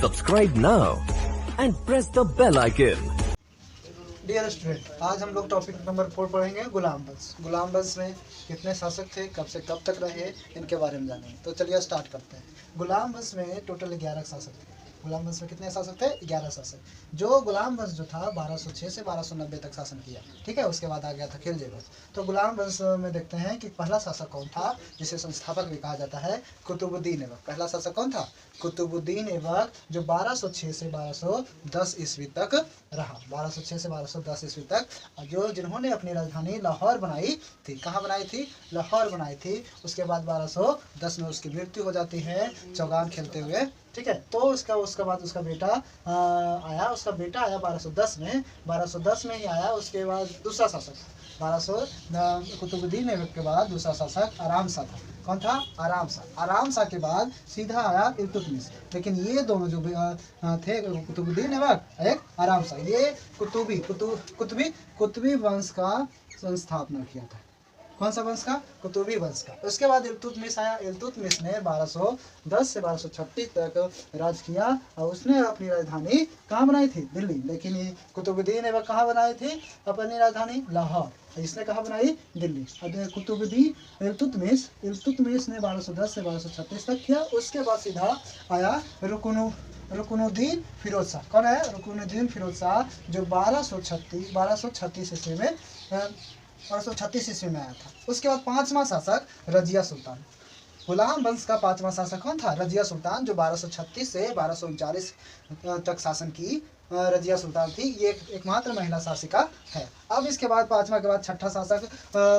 Subscribe now and press the bell icon. Dear student, आज हम लोग टॉपिक नंबर 4 पढ़ेंगे गुलाम वंश। गुलाम वंश में कितने शासक थे, कब से कब तक रहे, इनके बारे में जानेंगे। तो चलिए स्टार्ट करते हैं। गुलाम वंश में टोटल 11 शासक थे। गुलाम वंश में कितने शासक थे? 11 शासक। जो गुलाम वंश जो था 1206 से 1290 तक शासन किया, ठीक है। उसके बाद आ गया था खिलजी वंश। तो गुलाम वंश में देखते हैं कि पहला शासक कौन था, जिसे संस्थापक भी कहा जाता है, कुतुबुद्दीन ऐबक। पहला शासक कौन था? कुतुबुद्दीन ऐबक, जो 1206 से 1210 ईस्वी तक रहा। 1206 से 1210 ईस्वी तक, जो जिन्होंने अपनी राजधानी लाहौर बनाई थी। कहाँ बनाई थी? लाहौर बनाई थी। उसके बाद 1210 में उसकी मृत्यु हो जाती है चौगान खेलते हुए, ठीक है। तो उसका बाद उसका बेटा आया। उसका बेटा आया 1210 में। 1210 में ही आया। उसके बाद दूसरा शासक 1200 कुतुबुद्दीन ऐबक के बाद दूसरा शासक आराम शाह था। कौन था? आराम शाह। आराम शाह के बाद सीधा आया इल्तुतमिश। लेकिन ये दोनों जो थे, कुतुबुद्दीन ऐबक एक आराम शाह, ये कुतुबी वंश का संस्थापना किया था। कौन सा वंश का? कुतुबी वंश का। उसके बाद इल्तुतमिश आया। इल्तुतमिश ने 1210 से 1236 तक राज किया और उसने अपनी राजधानी कहाँ बनाई थी? दिल्ली। लेकिन ये कुतुबुद्दीन ऐबक कहाँ बनाई थी अपनी राजधानी? लाहौर। इसने कहाँ बनाई? दिल्ली। कुतुबुद्दीन इल्तुतमिश ने 1210 से 1236 तक किया। उसके बाद सीधा आया रुकनुद्दीन फिरोज शाह। कौन है? रुकनुद्दीन फिरोज शाह, जो 1236 ईस्वी में 1236 ईस्वी में आया था। उसके बाद पांचवा शासक रजिया सुल्तान। गुलाम वंश का पांचवा शासक कौन था? रजिया सुल्तान, जो 1236 से 1239 तक शासन की रजिया सुल्तान थी। ये एकमात्र महिला शासिका है। अब इसके बाद पांचवा के बाद छठा शासक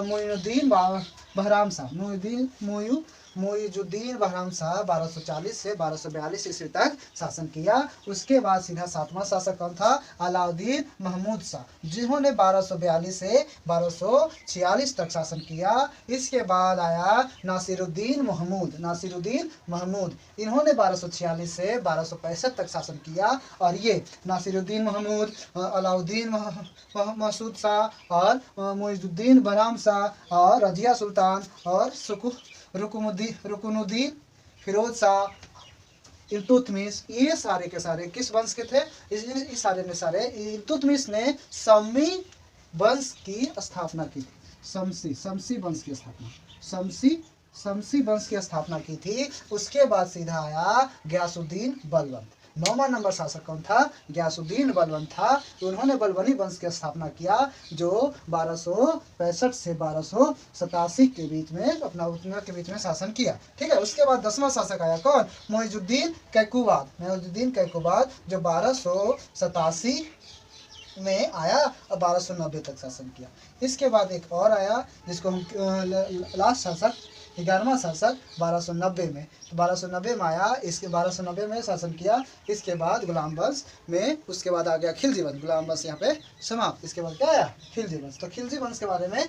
मोइनुद्दीन बहराम शाह। मोइजुद्दीन बहराम शाह 1240 से 1242 ईस्वी तक शासन किया। उसके बाद सीधा सातवां शासक कौन था? अलाउद्दीन महमूद शाह, जिन्होंने 1242 से 1246 तक शासन किया। इसके बाद आया नासिरुद्दीन महमूद। इन्होंने 1246 से 1265 तक शासन किया। और ये नासिरुद्दीन महमूद, अलाउद्दीन महमूद शाह और मोइजुद्दीन बहराम शाह और रजिया सुल्तान और रुकनुद्दीन फिरोज शाह, इल्तुतमिश, ये सारे के सारे किस वंश के थे? इस सारे इल्तुतमिश ने शमी वंश की स्थापना की थी। शमसी वंश की स्थापना की थी। उसके बाद सीधा आया गयासुद्दीन बलबन। 9वां नंबर शासक कौन था? गयासुद्दीन बलबन था। उन्होंने बलबनी वंश की स्थापना किया, जो 1265 से 1287 के बीच में शासन किया, ठीक है। उसके बाद 10वां शासक आया कौन? मोइजुद्दीन कैकुबाद, जो 1287 में आया और 1290 तक शासन किया। इसके बाद एक और आया, जिसको हम लास्ट शासक 11वां शासक 1290 में। तो 1290 में आया। इसके 1290 में शासन किया। इसके बाद गुलाम वंश में, उसके बाद आ गया खिलजी वंश। गुलाम वंश यहाँ पे समाप्त। इसके बाद क्या आया? खिलजी वंश। तो खिलजी वंश के बारे में